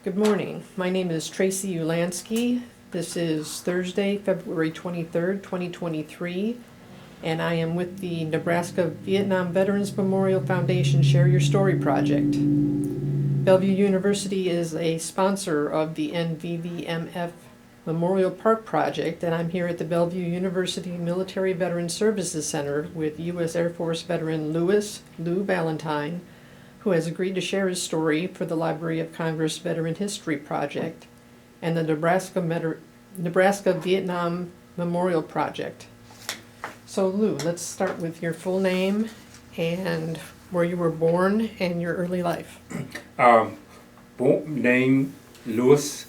Good morning. My name is Tracy Ulansky. This is Thursday, February 23rd, 2023, and I am with the Nebraska Vietnam Veterans Memorial Foundation Share Your Story project. Bellevue University is a sponsor of the NVVMF Memorial Park Project, and I'm here at the Bellevue University Military Veteran Services Center with U.S. Air Force veteran Lou Valentine, who has agreed to share his story for the Library of Congress Veteran History Project and the Nebraska Vietnam Memorial Project. So Lou, let's start with your full name and where you were born and your early life. Name Louis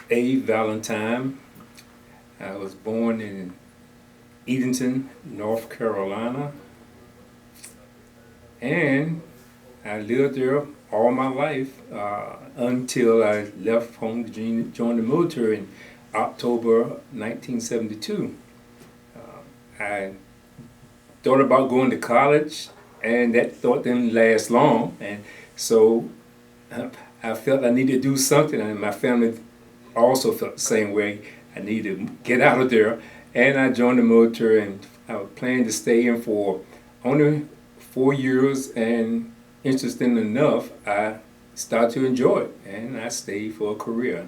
A. Valentine. I was born in Edenton, North Carolina, and I lived there all my life until I left home to join the military in October 1972. I thought about going to college, and that thought didn't last long, and so I felt I needed to do something, and my family also felt the same way. I needed to get out of there, and I joined the military, and I was planning to stay in for only 4 years, and interesting enough, I started to enjoy it, and I stayed for a career.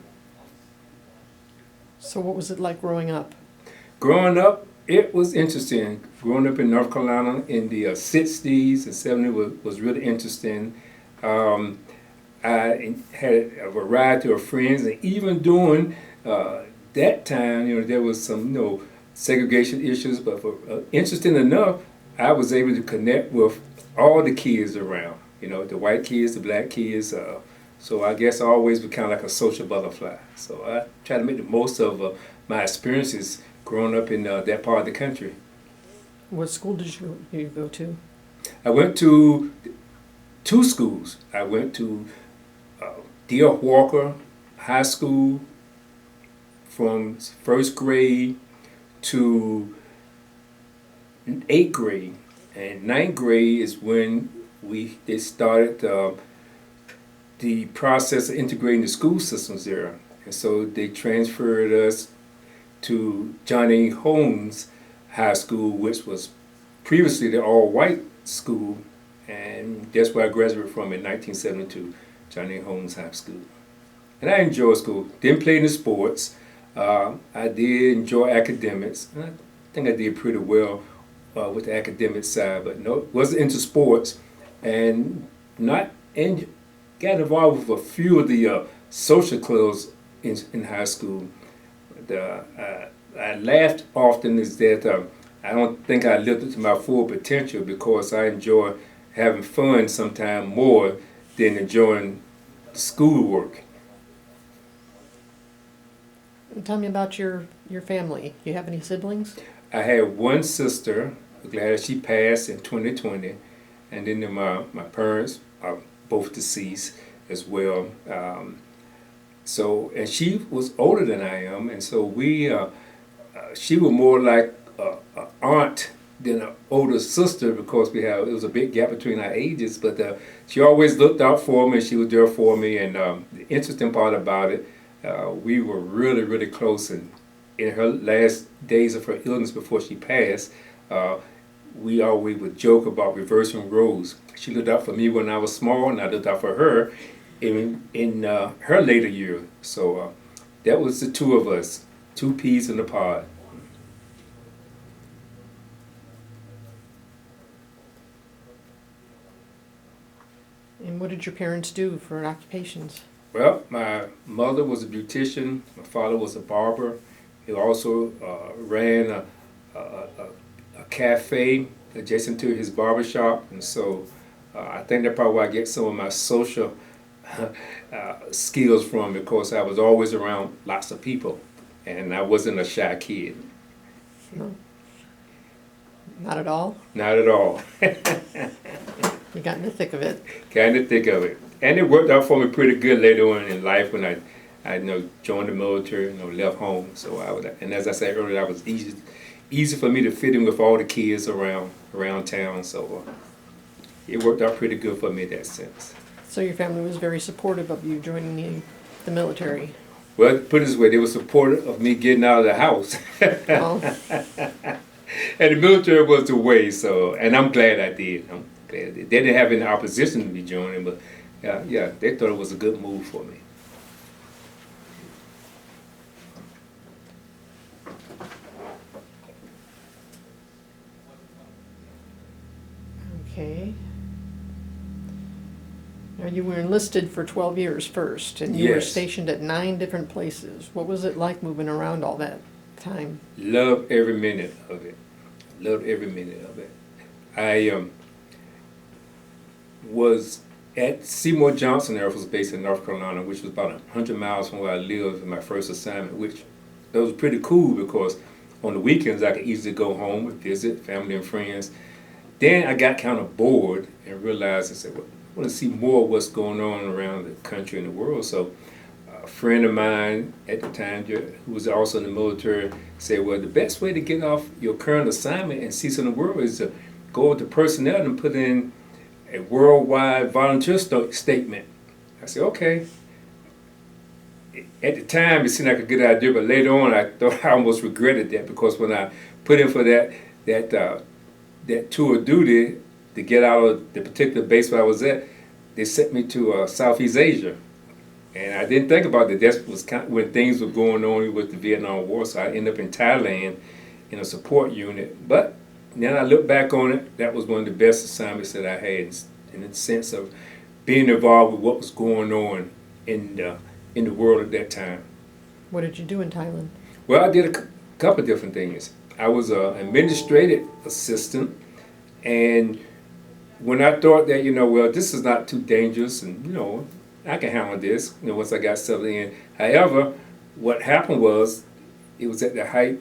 So what was it like growing up? Growing up, it was interesting. Growing up in North Carolina in the 60s and 70s was really interesting. I had a variety of friends, and even during that time, there was some, segregation issues. But interesting enough, I was able to connect with all the kids around. The white kids, the black kids. So I guess I always was kind of like a social butterfly. So I try to make the most of my experiences growing up in that part of the country. What school did you go to? I went to 2 schools. I went to D.R. Walker High School from 1st grade to 8th grade. And 9th grade is when they started the process of integrating the school systems there. And so they transferred us to John A. Holmes High School, which was previously the all-white school, and that's where I graduated from in 1972, John A. Holmes High School. And I enjoyed school. Didn't play in the sports. I did enjoy academics. And I think I did pretty well with the academic side, but wasn't into sports, and got involved with a few of the social clubs in high school. I laughed often is that I don't think I lived up to my full potential because I enjoy having fun sometimes more than enjoying schoolwork. Tell me about your family. Do you have any siblings? I had one sister. I'm glad she passed in 2020, and then my parents are both deceased as well. And she was older than I am, and so she was more like an aunt than an older sister because it was a big gap between our ages. But she always looked out for me. She was there for me, and the interesting part about it, we were really, really close. And in her last days of her illness before she passed, we always would joke about reversing roles. She looked out for me when I was small, and I looked out for her in her later years. So that was the 2 of us, 2 peas in the pod. And what did your parents do for occupations? Well, my mother was a beautician. My father was a barber. He also ran a cafe adjacent to his barbershop, and so I think that's probably where I get some of my social skills from, because I was always around lots of people, and I wasn't a shy kid. No. Not at all? Not at all. You got in the thick of it. Kind of thick of it. And it worked out for me pretty good later on in life when I joined the military, left home. So and as I said earlier, it was easy for me to fit in with all the kids around town. So it worked out pretty good for me in that sense. So your family was very supportive of you joining the military. Well, put it this way, they were supportive of me getting out of the house. Well, And the military was the way, so, and I'm glad I did. I'm glad I did. They didn't have any opposition to me joining, but yeah, they thought it was a good move for me. okay. Now you were enlisted for 12 years first, and you were Yes. stationed at 9 different places. What was it like moving around all that time? Loved every minute of it. Loved every minute of it. I was at Seymour Johnson Air Force Base in North Carolina, which was about 100 miles from where I lived in my first assignment, which that was pretty cool because on the weekends I could easily go home and visit family and friends. Then I got kind of bored and realized I said, well, I want to see more of what's going on around the country and the world. So a friend of mine at the time, who was also in the military, said, well, the best way to get off your current assignment and see some of the world is to go with the personnel and put in a worldwide volunteer statement. I said, okay. At the time, it seemed like a good idea, but later on, I thought I almost regretted that because when I put in for that tour of duty to get out of the particular base where I was at, they sent me to Southeast Asia. And I didn't think about that. That was kind of when things were going on with the Vietnam War, so I ended up in Thailand in a support unit. But then I look back on it, that was one of the best assignments that I had in the sense of being involved with what was going on in the world at that time. What did you do in Thailand? Well, I did a couple of different things. I was an administrative assistant, and when I thought that, well, this is not too dangerous, and, I can handle this, once I got settled in. However, what happened was, it was at the height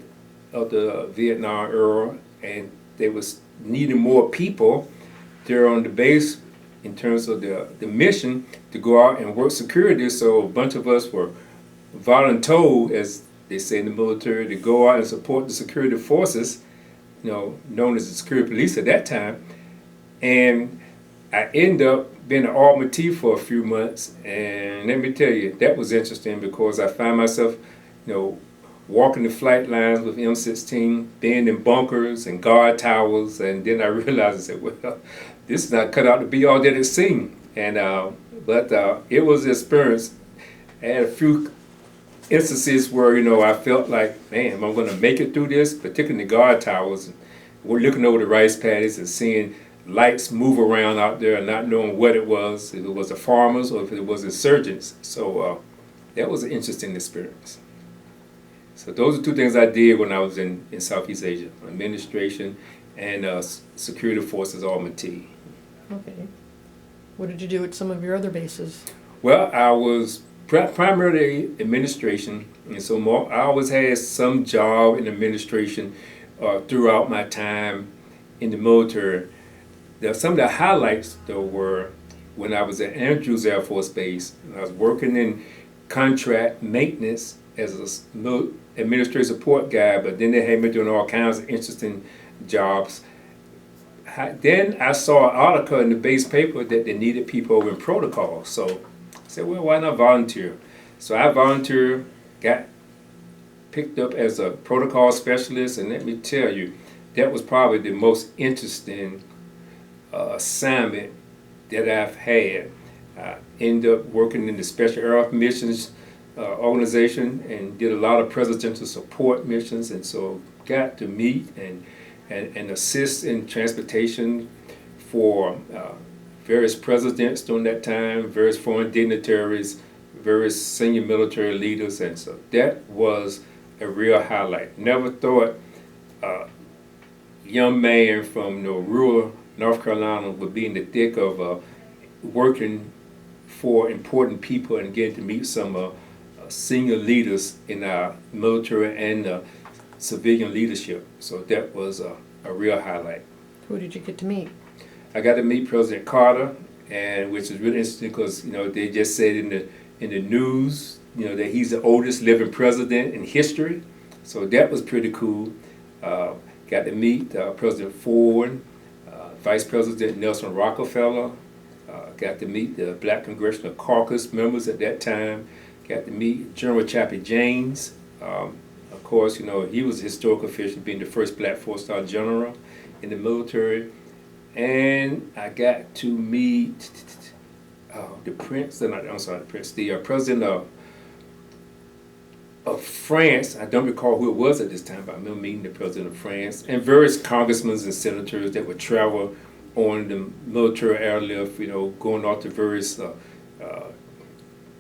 of the Vietnam era, and they was needing more people there on the base in terms of the mission to go out and work security. So a bunch of us were voluntold, as they say in the military, to go out and support the security forces, known as the security police at that time. And I ended up being an alderman for a few months, and let me tell you, that was interesting because I found myself, walking the flight lines with M16, being in bunkers and guard towers, and then I realized, I said, well, this is not cut out to be all that it seemed. And but it was an experience. I had a few instances where I felt like, man, am I going to make it through this? Particularly in the guard towers, we're looking over the rice paddies and seeing lights move around out there and not knowing what it was, if it was the farmers or if it was insurgents. So that was an interesting experience. So those are two things I did when I was in Southeast Asia: administration and security forces, alderman. Okay. What did you do at some of your other bases? Well, I was primarily administration, and so I always had some job in administration throughout my time in the military. Some of the highlights, though, were when I was at Andrews Air Force Base. I was working in contract maintenance as a administrative support guy, but then they had me doing all kinds of interesting jobs. Then I saw an article in the base paper that they needed people over in protocol. So I said, well, why not volunteer? So I volunteered, got picked up as a protocol specialist, and let me tell you, that was probably the most interesting assignment that I've had. I ended up working in the Special Air Missions organization and did a lot of presidential support missions, and so got to meet and assist in transportation for various presidents during that time, various foreign dignitaries, various senior military leaders, and so that was a real highlight. Never thought a young man from rural North Carolina would be in the thick of working for important people and getting to meet some senior leaders in our military and civilian leadership. So that was a real highlight. Who did you get to meet? I got to meet President Carter, and which is really interesting because they just said in the news that he's the oldest living president in history. So that was pretty cool. Got to meet President Ford, Vice President Nelson Rockefeller, got to meet the Black Congressional Caucus members at that time. Got to meet General Chappie James. Of course, you know, he was a historical figure, being the first black four-star general in the military. And I got to meet the prince, I'm sorry, the prince, the president of France. I don't recall who it was at this time, but I remember meeting the president of France and various congressmen and senators that would travel on the military airlift, you know, going off to various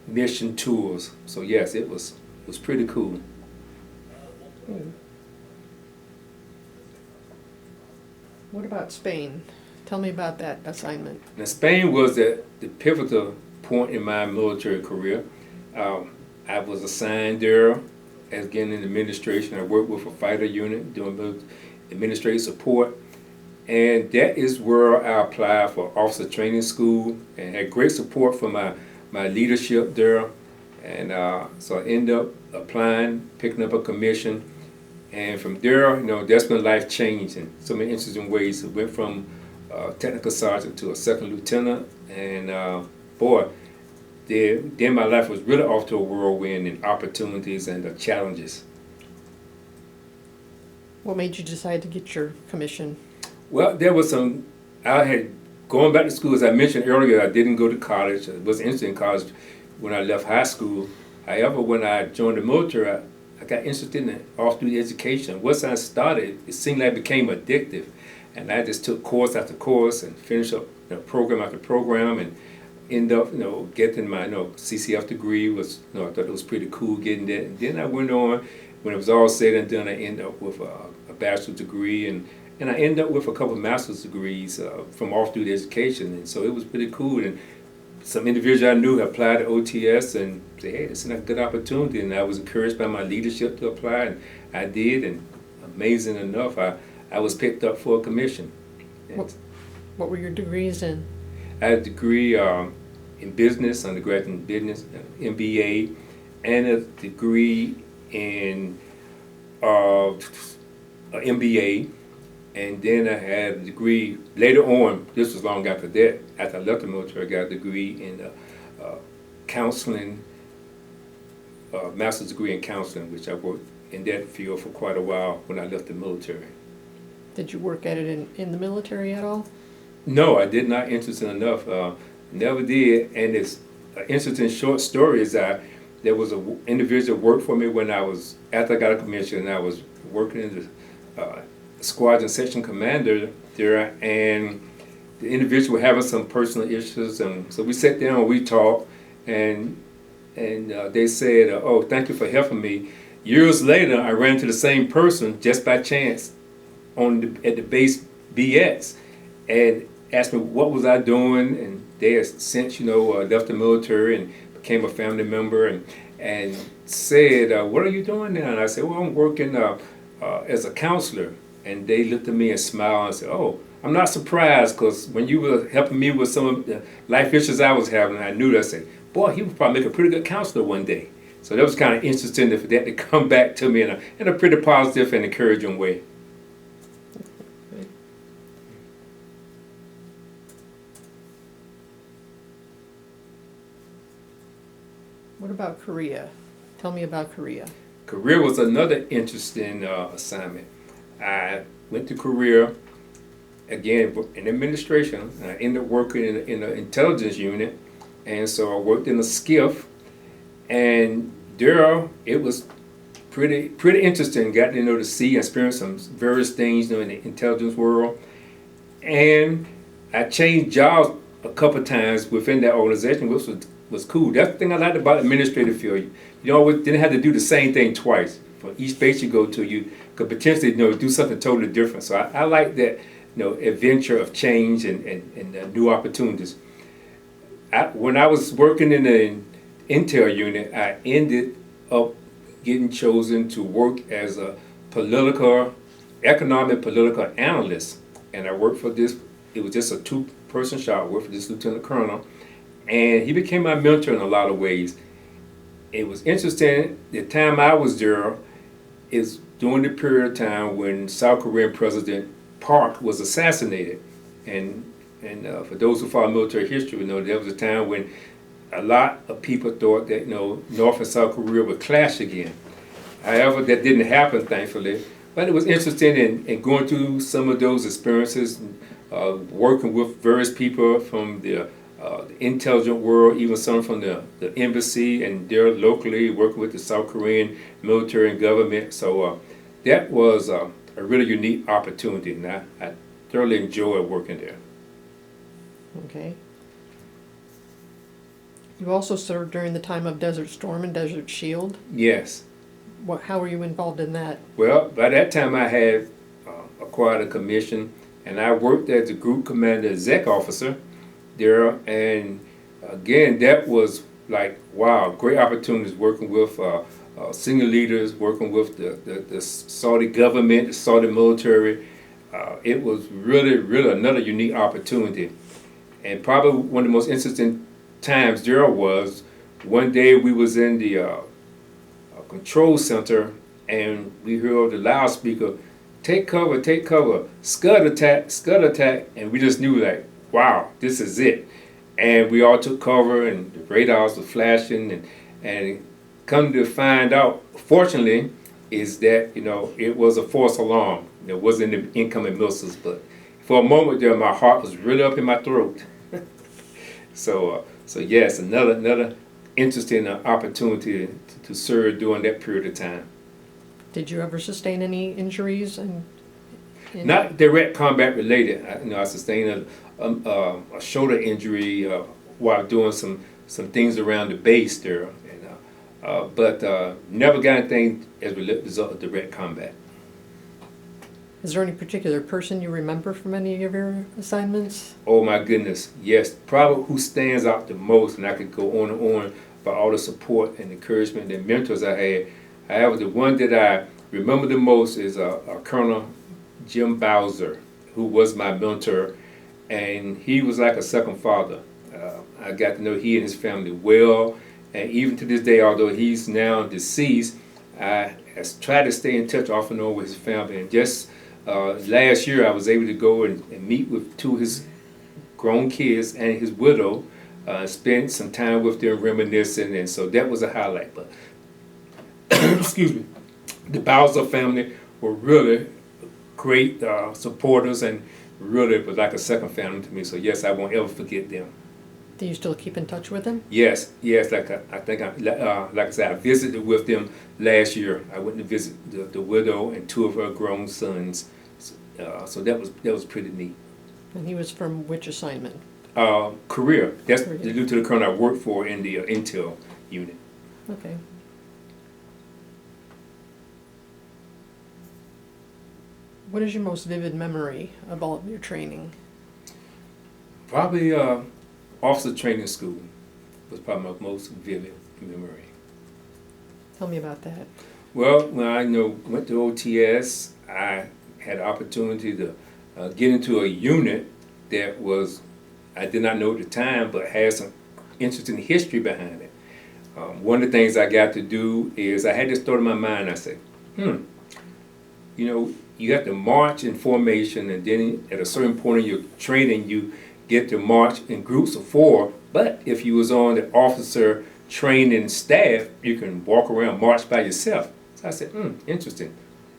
mission tours. So yes, it was pretty cool. What about Spain? Tell me about that assignment. Now, Spain was the pivotal point in my military career. I was assigned there as getting in administration. I worked with a fighter unit doing administrative support. And that is where I applied for officer training school and had great support from my leadership there. And so I ended up applying, picking up a commission. And from there, you know, that's when life changed in so many interesting ways. It went from technical sergeant to a second lieutenant. And boy, then my life was really off to a whirlwind in opportunities and challenges. What made you decide to get your commission? Well, there was I had, going back to school, as I mentioned earlier, I didn't go to college. I wasn't interested in college when I left high school. However, when I joined the military, I got interested in all-through education. Once I started, it seemed like it became addictive. And I just took course after course and finished up program after program and ended up, you know, getting my, CCF degree. Was, I thought it was pretty cool getting that. And then I went on, when it was all said and done, I ended up with a bachelor's degree and I ended up with a couple of master's degrees from all through the education. And so it was pretty cool. And some individuals I knew applied to OTS and said, hey, this is a good opportunity. And I was encouraged by my leadership to apply, and I did. And amazing enough, I was picked up for a commission. What were your degrees in? I had a degree in business, undergraduate in business, MBA, and a degree in MBA. And then I had a degree later on, this was long after that, after I left the military, I got a degree in counseling, master's degree in counseling, which I worked in that field for quite a while when I left the military. Did you work at it in the military at all? No, I did not, interesting enough. Never did. And it's an interesting short story is that there was an individual who worked for me when after I got a commission, and I was working in the squadron section commander there, and the individual having some personal issues, and so we sat down and we talked, and they said, oh, thank you for helping me. Years later, I ran into the same person just by chance at the base BX, and asked me what was I doing, and they had since left the military and became a family member, and said, what are you doing now? And I said, well, I'm working as a counselor. And they looked at me and smiled and said, oh, I'm not surprised, because when you were helping me with some of the life issues I was having, I knew that. I said, boy, he would probably make a pretty good counselor one day. So that was kind of interesting for that to come back to me in a pretty positive and encouraging way. What about Korea? Tell me about Korea. Korea was another interesting assignment. I went to Korea, again, in administration. I ended up working in the intelligence unit, and so I worked in a skiff, and there it was pretty interesting. Got to see and experience some various things in the intelligence world, and I changed jobs a couple of times within that organization, which was cool. That's the thing I liked about the administrative field. You always didn't have to do the same thing twice. For each base you go to, you could potentially do something totally different. So I like that adventure of change and new opportunities. When I was working in the Intel unit, I ended up getting chosen to work as a economic political analyst. And I worked for this, it was just a two-person shop. I worked for this lieutenant colonel. And he became my mentor in a lot of ways. It was interesting, the time I was there is during the period of time when South Korean President Park was assassinated. And And for those who follow military history, you know there was a time when a lot of people thought that North and South Korea would clash again. However, that didn't happen, thankfully. But it was interesting in going through some of those experiences, working with various people from the intelligent world, even some from the embassy and there locally, working with the South Korean military and government. So that was a really unique opportunity, and I thoroughly enjoyed working there. Okay. You also served during the time of Desert Storm and Desert Shield. Yes. How were you involved in that? Well, by that time I had acquired a commission, and I worked as a group commander exec officer there. And again, that was like, wow, great opportunities working with senior leaders, working with the Saudi government, the Saudi military. It was really, really another unique opportunity. And probably one of the most interesting times there was one day we was in the control center, and we heard the loudspeaker, take cover, scud attack, and we just knew like, wow, this is it. And we all took cover, and the radars were flashing, and come to find out, fortunately, is that it was a false alarm. It wasn't the incoming missiles, but for a moment there, my heart was really up in my throat. So yes, another interesting opportunity to serve during that period of time. Did you ever sustain any injuries? Not direct combat related. I sustained a shoulder injury while doing some things around the base there, but never got anything as a result of direct combat. Is there any particular person you remember from any of your assignments? Oh my goodness, yes. Probably who stands out the most, and I could go on and on about all the support and encouragement and mentors I had. However, the one that I remember the most is Colonel Jim Bowser, who was my mentor, and he was like a second father. I got to know he and his family well, and even to this day, although he's now deceased, I tried to stay in touch off and on with his family. And just last year, I was able to go and meet with two of his grown kids and his widow, spend some time with them reminiscing, and so that was a highlight. But excuse me, the Bowser family were really great supporters, and really was like a second family to me. So yes, I won't ever forget them. Do you still keep in touch with them? Yes. Like I said, I visited with them last year. I went to visit the widow and two of her grown sons. So that was pretty neat. And he was from which assignment? Korea. That's Korea. the lieutenant colonel I worked for in the intel unit. Okay. What is your most vivid memory of all of your training? Probably officer training school was probably my most vivid memory. Tell me about that. Well, when I went to OTS, I had the opportunity to get into a unit that was, I did not know at the time, but had some interesting history behind it. One of the things I got to do is I had this thought in my mind. I said, you have to march in formation, and then at a certain point in your training, you get to march in groups of 4. But if you was on the officer training staff, you can walk around, march by yourself. So I said, interesting.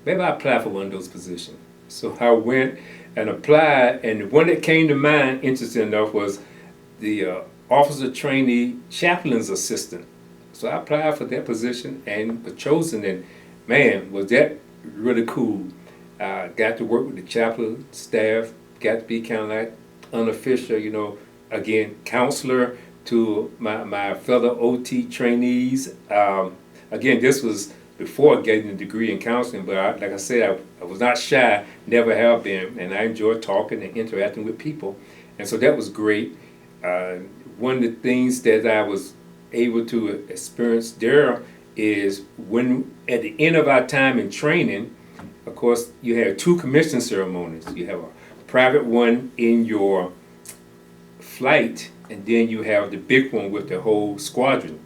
Maybe I apply for one of those positions. So I went and applied, and the one that came to mind, interesting enough, was the officer trainee chaplain's assistant. So I applied for that position and was chosen, and man, was that really cool. Got to work with the chaplain staff, got to be kind of like unofficial, again, counselor to my fellow OT trainees. Again, this was before getting a degree in counseling, but like I said, I was not shy, never have been, and I enjoyed talking and interacting with people. And so that was great. One of the things that I was able to experience there is when, at the end of our time in training, of course, you have 2 commission ceremonies. You have a private one in your flight, and then you have the big one with the whole squadron.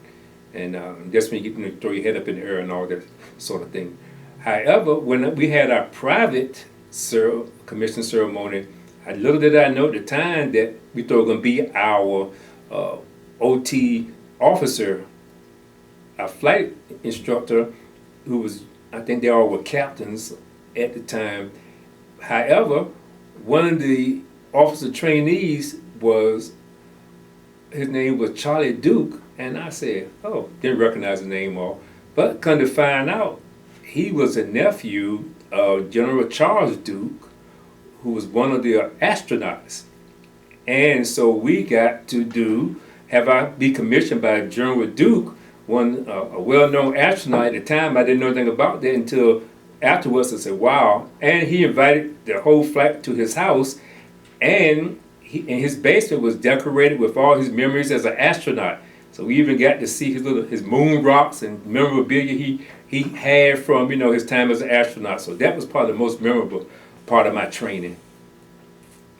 And that's when you get to throw your head up in the air and all that sort of thing. However, when we had our private commission ceremony, little did I know at the time that we thought it was going to be our OT officer, our flight instructor, who was, I think they all were captains at the time. However, one of the officer trainees his name was Charlie Duke, and I said, oh, didn't recognize the name all, but come to find out, he was a nephew of General Charles Duke, who was one of the astronauts. And so we got to be commissioned by General Duke, a well-known astronaut at the time. I didn't know anything about that until afterwards. I said, wow. And he invited the whole flight to his house, and his basement was decorated with all his memories as an astronaut. So we even got to see his moon rocks and memorabilia he had from his time as an astronaut. So that was probably the most memorable part of my training.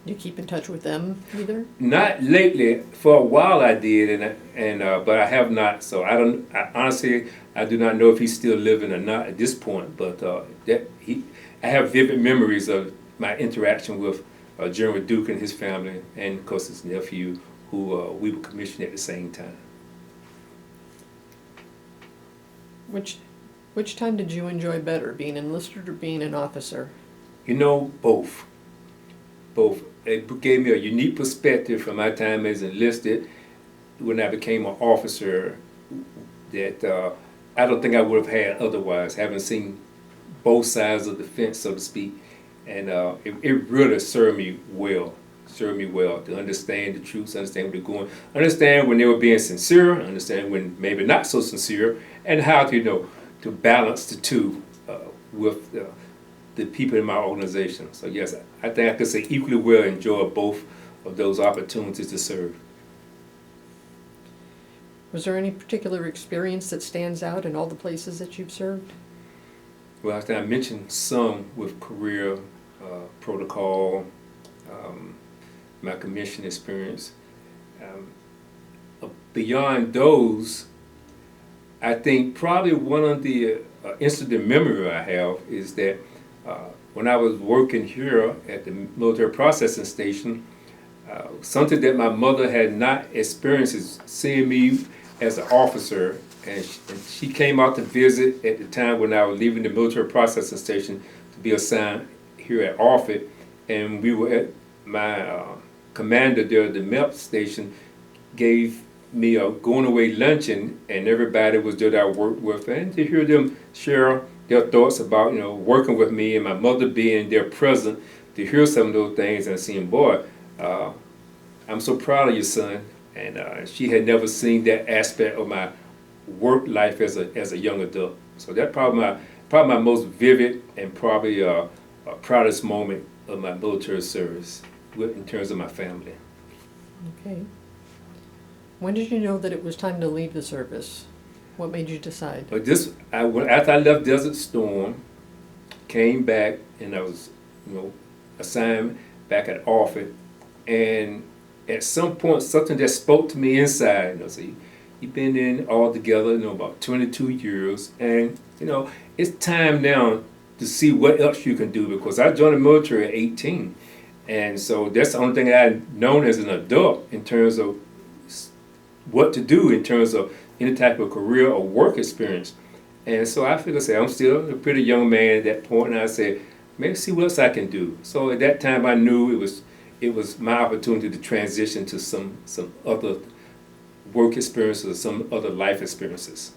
You keep in touch with them either? Not lately. For a while I did, but I have not. So honestly, I do not know if he's still living or not at this point. But I have vivid memories of my interaction with General Duke and his family, and of course his nephew, who we were commissioned at the same time. Which time did you enjoy better, being enlisted or being an officer? Both. Both. It gave me a unique perspective from my time as enlisted when I became an officer that I don't think I would have had otherwise, having seen both sides of the fence, so to speak. And it really served me well to understand the truth, understand what they're going, understand when they were being sincere, understand when maybe not so sincere, and how to balance the two with the people in my organization. So yes, I think I could say equally well enjoy both of those opportunities to serve. Was there any particular experience that stands out in all the places that you've served? Well, I think I mentioned some with career protocol, my commission experience. Beyond those, I think probably one of the incident memory I have is that when I was working here at the military processing station, something that my mother had not experienced is seeing me as an officer, and she came out to visit at the time when I was leaving the military processing station to be assigned here at Offutt, and we were at my commander there at the MEP station gave me a going away luncheon, and everybody was there that I worked with, and to hear them share their thoughts about working with me and my mother being there present to hear some of those things and seeing, boy, I'm so proud of your son. And she had never seen that aspect of my work life as a young adult. So that's probably my most vivid and probably proudest moment of my military service in terms of my family. Okay. When did you know that it was time to leave the service? What made you decide? But after I left Desert Storm, came back, and I was assigned back at Offutt, and at some point something that spoke to me inside. So you've been in all together about 22 years, and it's time now to see what else you can do, because I joined the military at 18, and so that's the only thing I had known as an adult in terms of what to do in terms of any type of career or work experience. And so I figured, I'm still a pretty young man at that point, and I said, maybe see what else I can do. So at that time I knew it was my opportunity to transition to some other work experiences or some other life experiences.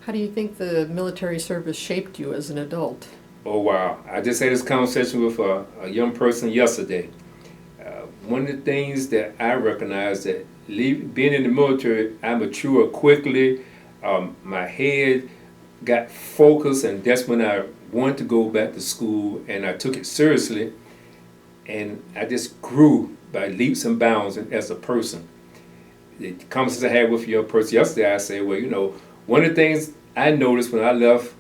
How do you think the military service shaped you as an adult? Oh wow, I just had this conversation with a young person yesterday. One of the things that I recognized that being in the military, I matured quickly. My head got focused, and that's when I wanted to go back to school, and I took it seriously, and I just grew by leaps and bounds as a person. The conversation I had with your person yesterday, I said, well, one of the things I noticed when I left,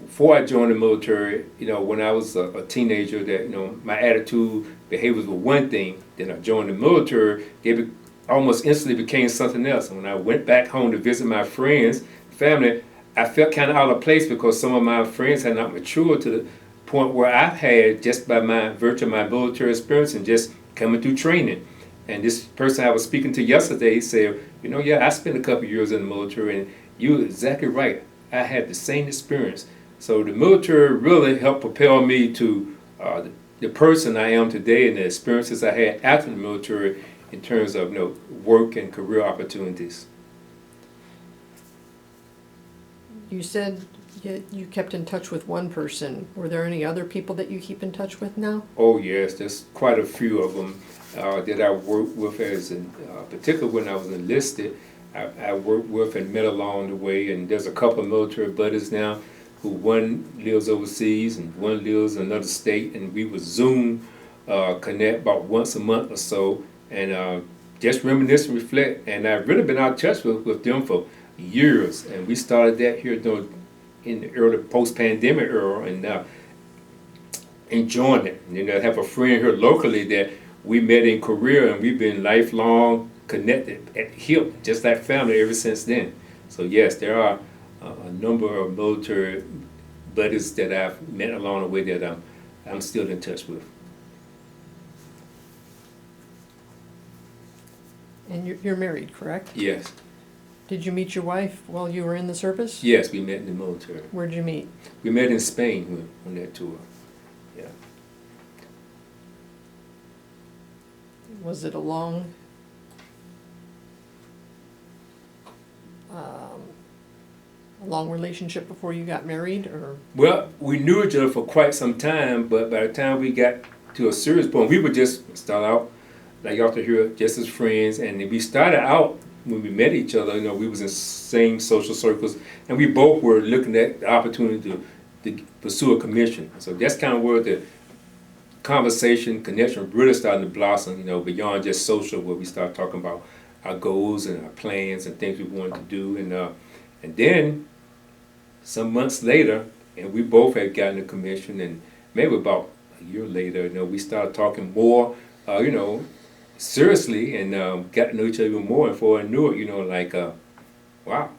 before I joined the military, when I was a teenager, that my attitude, behaviors were one thing. Then I joined the military, they almost instantly became something else. And when I went back home to visit my friends, family, I felt kind of out of place because some of my friends had not matured to the point where I've had just by my virtue of my military experience and just coming through training. And this person I was speaking to yesterday said, yeah, I spent a couple years in the military, and you're exactly right. I had the same experience. So the military really helped propel me to the person I am today and the experiences I had after the military in terms of work and career opportunities. You said you kept in touch with one person. Were there any other people that you keep in touch with now? Oh yes, there's quite a few of them that I worked with particularly when I was enlisted. I worked with and met along the way, and there's a couple of military buddies now who one lives overseas and one lives in another state, and we would Zoom connect about once a month or so, and just reminisce and reflect. And I've really been out of touch with them for years, and we started that here in the early post-pandemic era, and enjoying it. And I have a friend here locally that we met in Korea, and we've been lifelong connected at the hip, just like family ever since then. So yes, there are a number of military buddies that I've met along the way that I'm still in touch with. And you're married, correct? Yes. Did you meet your wife while you were in the service? Yes, we met in the military. Where'd you meet? We met in Spain on that tour. Yeah. Was it a long relationship before you got married, or? Well, we knew each other for quite some time, but by the time we got to a serious point, we would just start out, like y'all to hear, just as friends. And we started out when we met each other. We was in the same social circles, and we both were looking at the opportunity to pursue a commission. So that's kind of where the connection really started to blossom. Beyond just social, where we started talking about our goals and our plans and things we wanted to do, and then some months later, and we both had gotten a commission, and maybe about a year later, we started talking more, seriously, and got to know each other even more. And before I knew it, wow,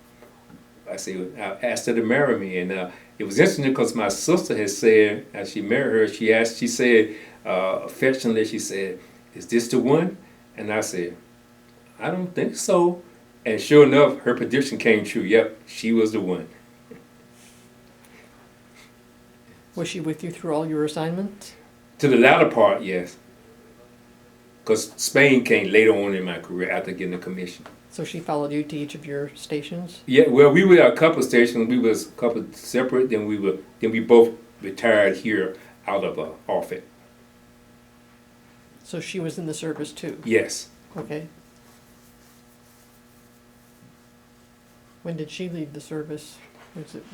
I asked her to marry me, and it was interesting because my sister had said, as she married her, she said affectionately, she said, "Is this the one?" And I said, "I don't think so." And sure enough, her prediction came true. Yep, she was the one. Was she with you through all your assignments? To the latter part, yes. Because Spain came later on in my career after getting a commission. So she followed you to each of your stations? Yeah, well, we were at a couple of stations. We was a couple separate. Then we both retired here out of Offutt. So she was in the service too? Yes. Okay. When did she leave the service?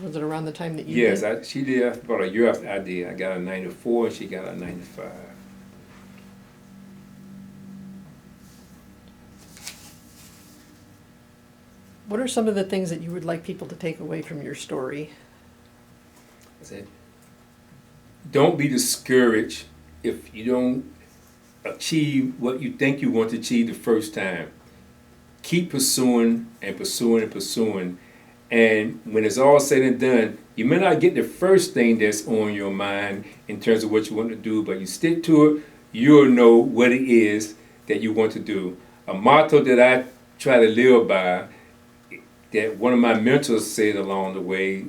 Was it around the time that you did? Yes, she did about a year after I did. I got a 94 and she got a 95. What are some of the things that you would like people to take away from your story? I said, don't be discouraged if you don't achieve what you think you want to achieve the first time. Keep pursuing and pursuing and pursuing. And when it's all said and done, you may not get the first thing that's on your mind in terms of what you want to do, but you stick to it, you'll know what it is that you want to do. A motto that I try to live by, that one of my mentors said along the way,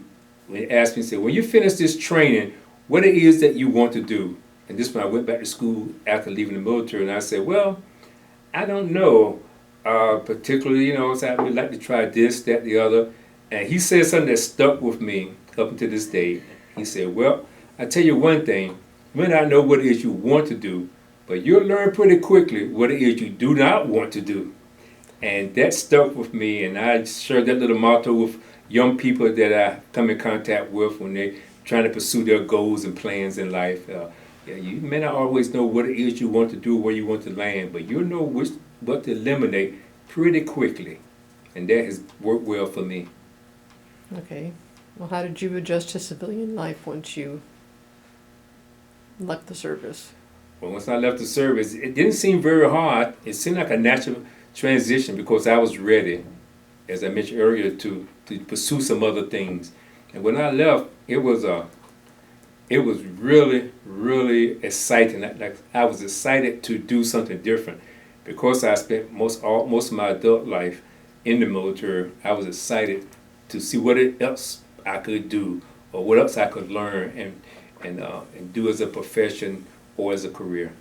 when he asked me, he said, when you finish this training, what it is that you want to do? And this when I went back to school after leaving the military, and I said, well, I don't know. Particularly, so I would like to try this, that, the other. And he said something that stuck with me up until this day. He said, well, I tell you one thing, you may not know what it is you want to do, but you'll learn pretty quickly what it is you do not want to do. And that stuck with me, and I share that little motto with young people that I come in contact with when they're trying to pursue their goals and plans in life. You may not always know what it is you want to do, where you want to land, but you'll know what to eliminate pretty quickly. And that has worked well for me. Okay. Well, how did you adjust to civilian life once you left the service? Well, once I left the service, it didn't seem very hard. It seemed like a natural transition because I was ready, as I mentioned earlier, to pursue some other things. And when I left, it was it was really, really exciting. I was excited to do something different because I spent most of my adult life in the military. I was excited to see what else I could do or what else I could learn and do as a profession or as a career.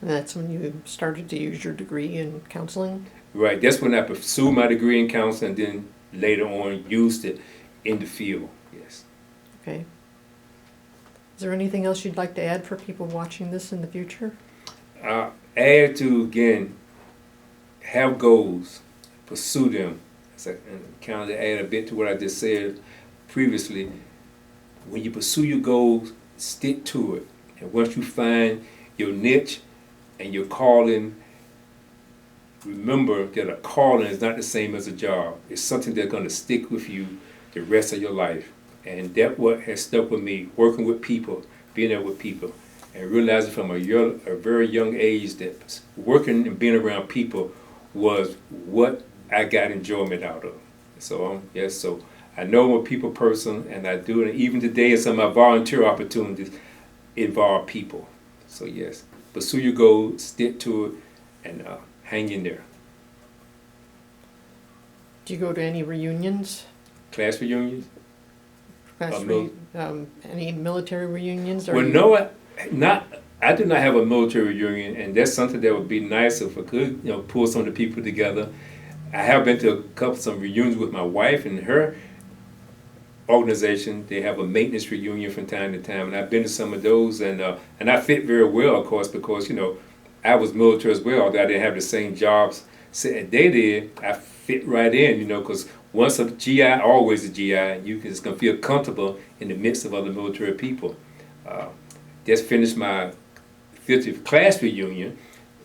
And that's when you started to use your degree in counseling? Right. That's when I pursued my degree in counseling, and then later on used it in the field. Yes. Okay. Is there anything else you'd like to add for people watching this in the future? Add to, again, have goals, pursue them. And kind of add a bit to what I just said previously. When you pursue your goals, stick to it. And once you find your niche and your calling, remember that a calling is not the same as a job. It's something that's going to stick with you the rest of your life. And that's what has stuck with me, working with people, being there with people, and realizing from a very young age that working and being around people was what I got enjoyment out of. So, yes, so I know I'm a people person, and I do it. Even today, some of my volunteer opportunities involve people. So, yes, pursue your goals, stick to it, and hang in there. Do you go to any reunions? Class reunions? Any military reunions? Well, no, I do not have a military reunion, and that's something that would be nice if I could, pull some of the people together. I have been to some reunions with my wife and her organization. They have a maintenance reunion from time to time, and I've been to some of those, and I fit very well, of course, because I was military as well. Although I didn't have the same jobs that they did, I fit right in, because once a GI, always a GI. You just gonna feel comfortable in the midst of other military people. Just finished my 50th class reunion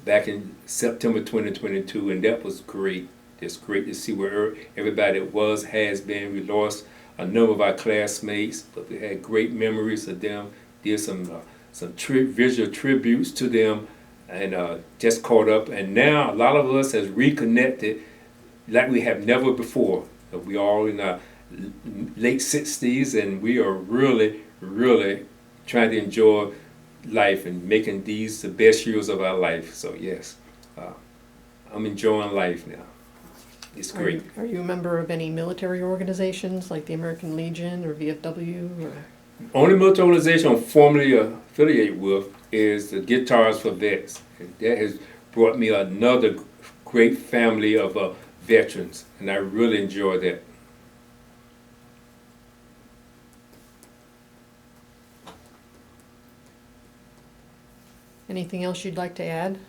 back in September 2022, and that was great. It's great to see where everybody has been. We lost a number of our classmates, but we had great memories of them. Did some visual tributes to them, and just caught up. And now a lot of us has reconnected like we have never before. We all in our late 60s, and we are really, really trying to enjoy life and making these the best years of our life. So yes, I'm enjoying life now. It's great. Are you a member of any military organizations like the American Legion or VFW? Or? Only military organization I'm formally affiliated with is the Guitars for Vets. And that has brought me another great family of veterans, and I really enjoy that. Anything else you'd like to add?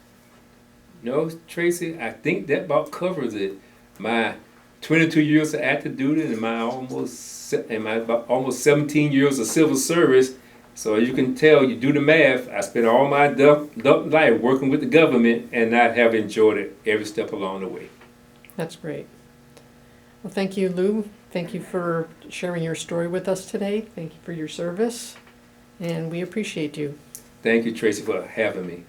No, Tracy, I think that about covers it. My 22 years of active duty and my about almost 17 years of civil service. So as you can tell, you do the math, I spent all my adult life working with the government, and I have enjoyed it every step along the way. That's great. Well, thank you, Lou. Thank you for sharing your story with us today. Thank you for your service, and we appreciate you. Thank you, Tracy, for having me.